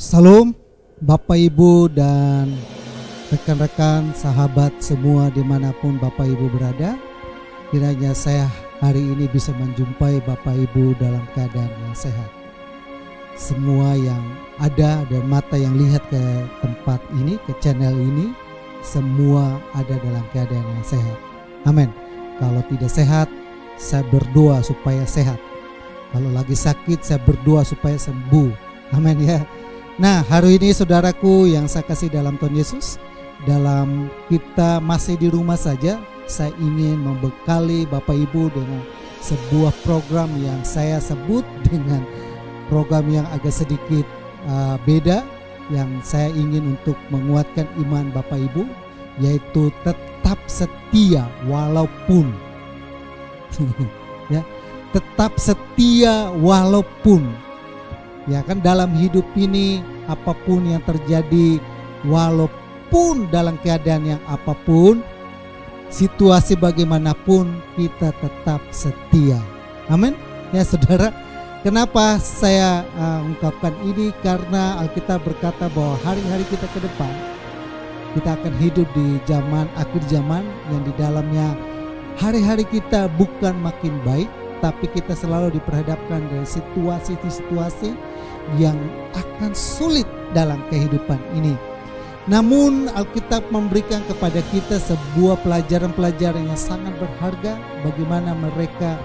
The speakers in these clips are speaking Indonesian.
Salam Bapak Ibu dan rekan-rekan sahabat semua dimanapun Bapak Ibu berada. Kiranya saya hari ini bisa menjumpai Bapak Ibu dalam keadaan yang sehat. Semua yang ada dan mata yang lihat ke tempat ini, ke channel ini, semua ada dalam keadaan yang sehat. Amin. Kalau tidak sehat, saya berdoa supaya sehat. Kalau lagi sakit, saya berdoa supaya sembuh. Amin ya. Nah, hari ini saudaraku yang saya kasih dalam Tuhan Yesus, dalam kita masih di rumah saja, saya ingin membekali Bapak Ibu dengan sebuah program yang saya sebut dengan program yang agak sedikit beda, yang saya ingin untuk menguatkan iman Bapak Ibu, yaitu tetap setia walaupun ya, tetap setia walaupun. Ya kan, dalam hidup ini apapun yang terjadi, walaupun dalam keadaan yang apapun, situasi bagaimanapun, kita tetap setia. Amin. Ya saudara, kenapa saya ungkapkan ini? Karena Alkitab berkata bahwa hari-hari kita ke depan, kita akan hidup di zaman akhir zaman yang di dalamnya hari-hari kita bukan makin baik, tapi kita selalu diperhadapkan dengan situasi-situasi yang akan sulit dalam kehidupan ini. Namun Alkitab memberikan kepada kita sebuah pelajaran-pelajaran yang sangat berharga, bagaimana mereka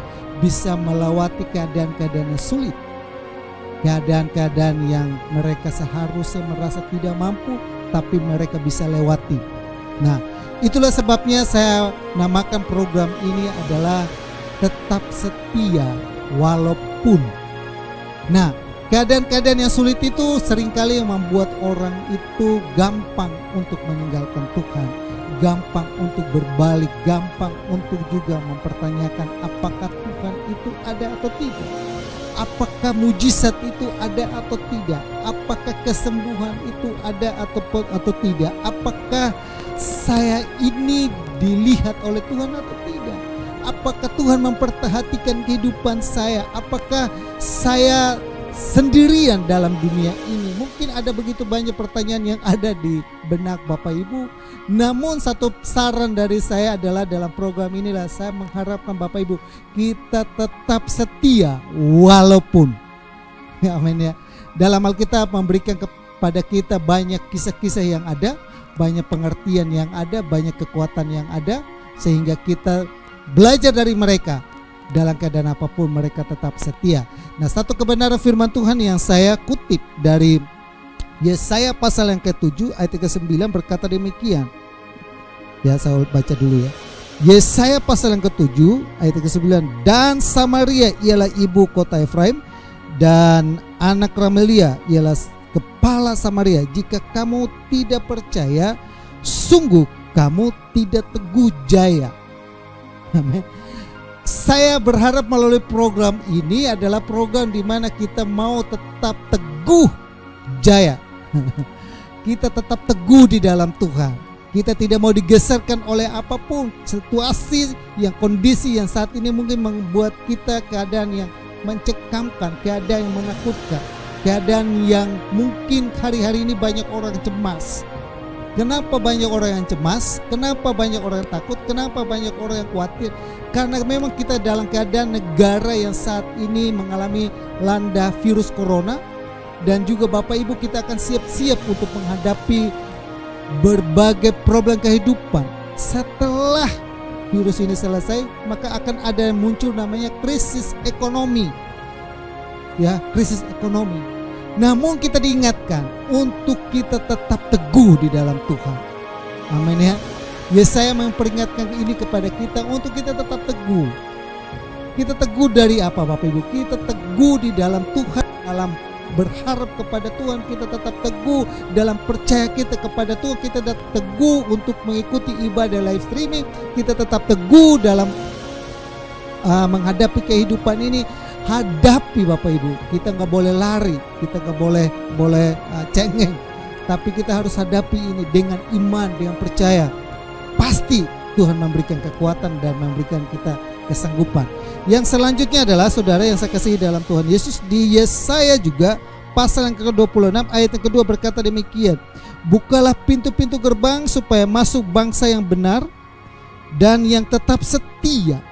bisa melewati keadaan-keadaan yang sulit, keadaan-keadaan yang mereka seharusnya merasa tidak mampu, tapi mereka bisa lewati. Nah, itulah sebabnya saya namakan program ini adalah tetap setia walaupun. Nah, keadaan-keadaan yang sulit itu seringkali yang membuat orang itu gampang untuk meninggalkan Tuhan, gampang untuk berbalik, gampang untuk juga mempertanyakan apakah Tuhan itu ada atau tidak, apakah mujizat itu ada atau tidak, apakah kesembuhan itu ada atau tidak, apakah saya ini dilihat oleh Tuhan atau tidak, apakah Tuhan memperhatikan kehidupan saya, apakah saya sendirian dalam dunia ini. Mungkin ada begitu banyak pertanyaan yang ada di benak Bapak Ibu. Namun satu saran dari saya adalah dalam program inilah saya mengharapkan Bapak Ibu kita tetap setia walaupun. Ya, amin ya. Dalam Alkitab memberikan kepada kita banyak kisah-kisah yang ada, banyak pengertian yang ada, banyak kekuatan yang ada, sehingga kita belajar dari mereka. Dalam keadaan apapun mereka tetap setia. Nah, satu kebenaran firman Tuhan yang saya kutip dari Yesaya pasal yang ke-7 ayat ke-9 berkata demikian. Ya, saya baca dulu ya. Yesaya pasal yang ke-7 ayat ke-9, dan Samaria ialah ibu kota Efraim, dan anak Ramelia ialah kepala Samaria. Jika kamu tidak percaya, sungguh kamu tidak teguh jaya. Amin. Saya berharap melalui program ini adalah program di mana kita mau tetap teguh jaya. Kita tetap teguh di dalam Tuhan. Kita tidak mau digeserkan oleh apapun situasi yang kondisi yang saat ini mungkin membuat kita keadaan yang mencekamkan, keadaan yang menakutkan, keadaan yang mungkin hari-hari ini banyak orang cemas. Kenapa banyak orang yang cemas? Kenapa banyak orang yang takut? Kenapa banyak orang yang khawatir? Karena memang kita dalam keadaan negara yang saat ini mengalami landa virus corona. Dan juga Bapak Ibu kita akan siap-siap untuk menghadapi berbagai problem kehidupan. Setelah virus ini selesai, maka akan ada yang muncul namanya krisis ekonomi. Ya, krisis ekonomi. Namun kita diingatkan untuk kita tetap teguh di dalam Tuhan. Amin ya. Yesaya memperingatkan ini kepada kita untuk kita tetap teguh. Kita teguh dari apa Bapak Ibu? Kita teguh di dalam Tuhan, dalam berharap kepada Tuhan. Kita tetap teguh dalam percaya kita kepada Tuhan. Kita tetap teguh untuk mengikuti ibadah live streaming. Kita tetap teguh dalam menghadapi kehidupan ini. Hadapi Bapak Ibu, kita nggak boleh lari, kita nggak boleh cengeng, tapi kita harus hadapi ini dengan iman, dengan percaya. Pasti Tuhan memberikan kekuatan dan memberikan kita kesanggupan. Yang selanjutnya adalah saudara yang saya kasih dalam Tuhan Yesus, di Yesaya juga pasal yang ke-26 ayat yang kedua berkata demikian. Bukalah pintu-pintu gerbang supaya masuk bangsa yang benar dan yang tetap setia.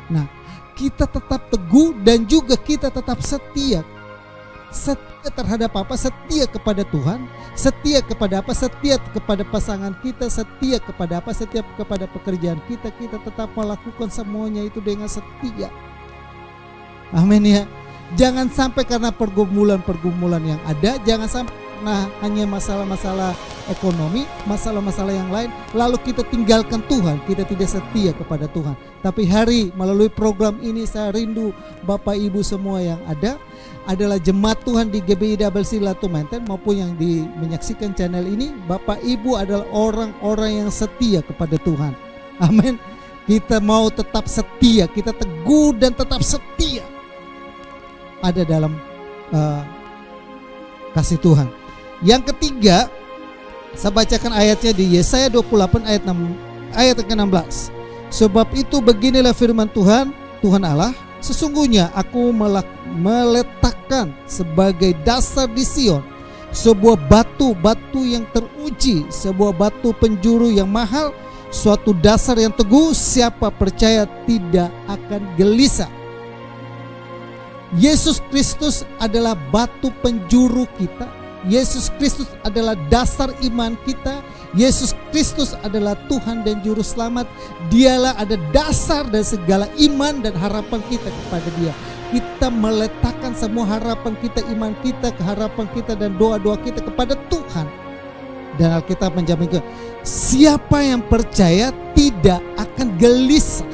Nah, kita tetap teguh dan juga kita tetap setia. Setia terhadap apa? Setia kepada Tuhan. Setia kepada apa? Setia kepada pasangan kita. Setia kepada apa? Setia kepada pekerjaan kita. Kita tetap melakukan semuanya itu dengan setia. Amin ya. Jangan sampai karena pergumulan-pergumulan yang ada, jangan sampai karena hanya masalah-masalah ekonomi, masalah-masalah yang lain, lalu kita tinggalkan Tuhan, kita tidak setia kepada Tuhan. Tapi hari melalui program ini saya rindu Bapak Ibu semua yang ada adalah jemaat Tuhan di GBI WC Latu Menten maupun yang menyaksikan channel ini, Bapak Ibu adalah orang-orang yang setia kepada Tuhan. Amin. Kita mau tetap setia, kita teguh dan tetap setia ada dalam kasih Tuhan. Yang ketiga, saya bacakan ayatnya di Yesaya 28 ayat ke-16. Sebab itu beginilah firman Tuhan, Tuhan Allah, sesungguhnya aku meletakkan sebagai dasar di Sion sebuah batu yang teruji, sebuah batu penjuru yang mahal, suatu dasar yang teguh, siapa percaya tidak akan gelisah. Yesus Kristus adalah batu penjuru kita. Yesus Kristus adalah dasar iman kita. Yesus Kristus adalah Tuhan dan Juru Selamat. Dialah ada dasar dari segala iman dan harapan kita kepada Dia. Kita meletakkan semua harapan kita, iman kita, keharapan kita dan doa-doa kita kepada Tuhan. Dan Alkitab menjamin siapa yang percaya tidak akan gelisah.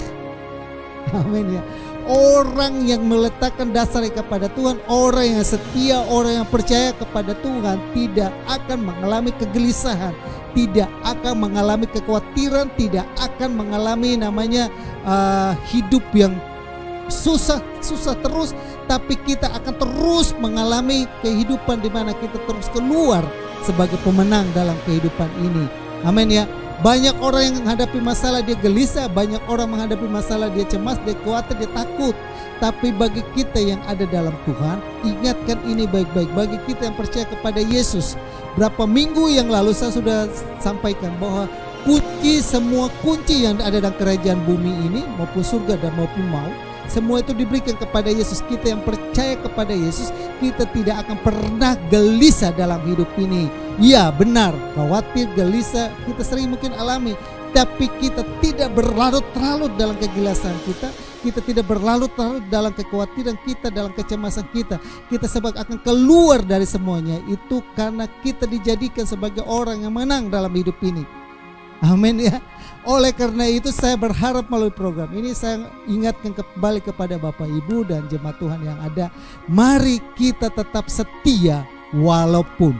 Amin ya. Orang yang meletakkan dasar kepada Tuhan, orang yang setia, orang yang percaya kepada Tuhan tidak akan mengalami kegelisahan, tidak akan mengalami kekhawatiran, tidak akan mengalami namanya hidup yang susah terus, tapi kita akan terus mengalami kehidupan di mana kita terus keluar sebagai pemenang dalam kehidupan ini. Amin ya. Banyak orang yang menghadapi masalah dia gelisah, banyak orang menghadapi masalah dia cemas, dia khawatir, dia takut. Tapi bagi kita yang ada dalam Tuhan, ingatkan ini baik-baik. Bagi kita yang percaya kepada Yesus, berapa minggu yang lalu saya sudah sampaikan bahwa semua kunci yang ada dalam kerajaan bumi ini, maupun surga dan maupun maut, semua itu diberikan kepada Yesus. Kita yang percaya kepada Yesus, kita tidak akan pernah gelisah dalam hidup ini. Ya benar, khawatir, gelisah kita sering mungkin alami, tapi kita tidak berlarut-larut dalam kegelisahan kita. Kita tidak berlarut-larut dalam kekhawatiran kita, dalam kecemasan kita. Kita sebab akan keluar dari semuanya itu karena kita dijadikan sebagai orang yang menang dalam hidup ini. Amin ya. Oleh karena itu saya berharap melalui program ini saya ingatkan kembali kepada Bapak Ibu dan jemaat Tuhan yang ada, mari kita tetap setia walaupun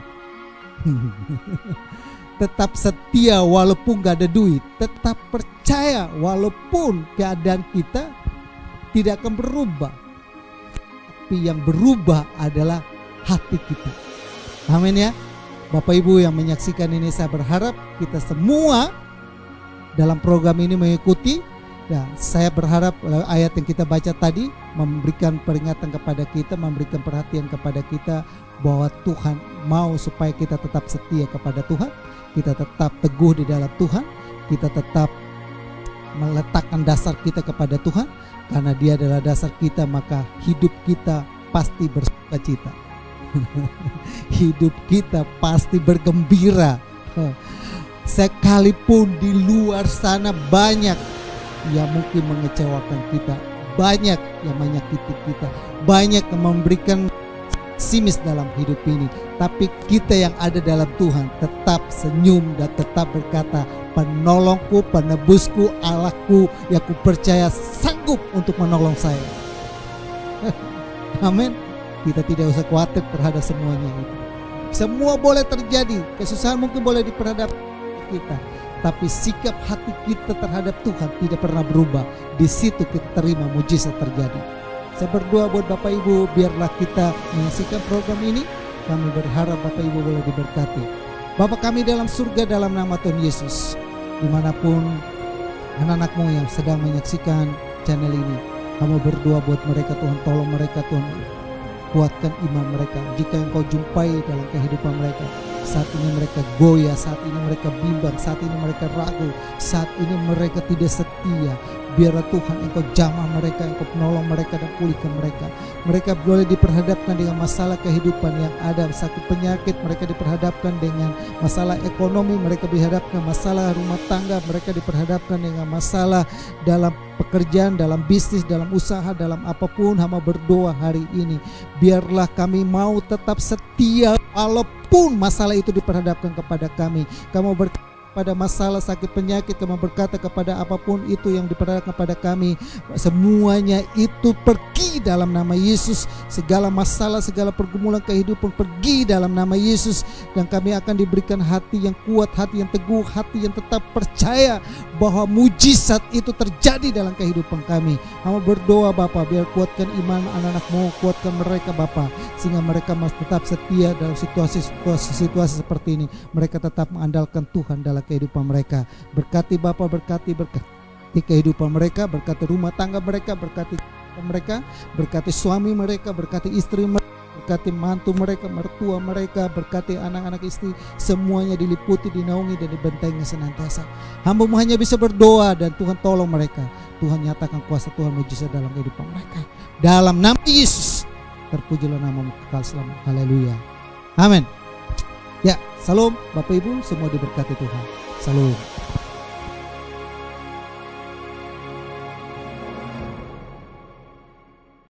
tetap setia walaupun gak ada duit, tetap percaya walaupun keadaan kita tidak akan berubah, tapi yang berubah adalah hati kita. Amin ya. Bapak Ibu yang menyaksikan ini, saya berharap kita semua dalam program ini mengikuti. Ya, saya berharap ayat yang kita baca tadi memberikan peringatan kepada kita, memberikan perhatian kepada kita bahwa Tuhan mau supaya kita tetap setia kepada Tuhan, kita tetap teguh di dalam Tuhan, kita tetap meletakkan dasar kita kepada Tuhan. Karena Dia adalah dasar kita, maka hidup kita pasti bersukacita. Hidup kita pasti bergembira. Sekalipun di luar sana banyak yang mungkin mengecewakan kita, banyak yang menyakiti kita, banyak yang memberikan simis dalam hidup ini, tapi kita yang ada dalam Tuhan tetap senyum dan tetap berkata, penolongku, penebusku, Allahku yang ku percaya sanggup untuk menolong saya. Amin. Kita tidak usah khawatir terhadap semuanya itu. Semua boleh terjadi, kesusahan mungkin boleh diperhadap kita, tapi sikap hati kita terhadap Tuhan tidak pernah berubah. Di situ kita terima mujizat terjadi. Saya berdoa buat Bapak Ibu, biarlah kita menyaksikan program ini. Kami berharap Bapak Ibu boleh diberkati. Bapa kami dalam surga, dalam nama Tuhan Yesus, dimanapun anak-anakmu yang sedang menyaksikan channel ini, kamu berdoa buat mereka Tuhan, tolong mereka Tuhan, kuatkan iman mereka. Jika Engkau jumpai dalam kehidupan mereka, saat ini mereka goyah, saat ini mereka bimbang, saat ini mereka ragu, saat ini mereka tidak setia, biarlah Tuhan Engkau jamah mereka, Engkau menolong mereka dan pulihkan mereka. Mereka boleh diperhadapkan dengan masalah kehidupan yang ada, sakit penyakit, mereka diperhadapkan dengan masalah ekonomi, mereka diperhadapkan masalah rumah tangga, mereka diperhadapkan dengan masalah dalam pekerjaan, dalam bisnis, dalam usaha, dalam apapun. Hamba berdoa hari ini, biarlah kami mau tetap setia walaupun masalah itu diperhadapkan kepada kami. Kamu pada masalah sakit penyakit, kamu berkata kepada apapun itu yang diperhadapkan kepada kami, semuanya itu pergi dalam nama Yesus. Segala masalah, segala pergumulan kehidupan pergi dalam nama Yesus. Dan kami akan diberikan hati yang kuat, hati yang teguh, hati yang tetap percaya bahwa mujizat itu terjadi dalam kehidupan kami. Kami berdoa Bapa, biar kuatkan iman anak-anak-Mu, kuatkan mereka Bapa, sehingga mereka masih tetap setia dalam situasi seperti ini. Mereka tetap mengandalkan Tuhan dalam kehidupan mereka. Berkati Bapa, berkati kehidupan mereka, berkati rumah tangga mereka, berkati mereka, berkati suami mereka, berkati istri mereka, berkati mantu mereka, mertua mereka, berkati anak-anak istri, semuanya diliputi, dinaungi dan dibentengi senantiasa. Hamba-Mu hanya bisa berdoa dan Tuhan tolong mereka. Tuhan nyatakan kuasa Tuhan mujizat dalam kehidupan mereka. Dalam nama Yesus, terpujilah nama-Mu kekal selamanya. Haleluya. Amin. Ya, salam Bapak Ibu, semua diberkati Tuhan. Salam.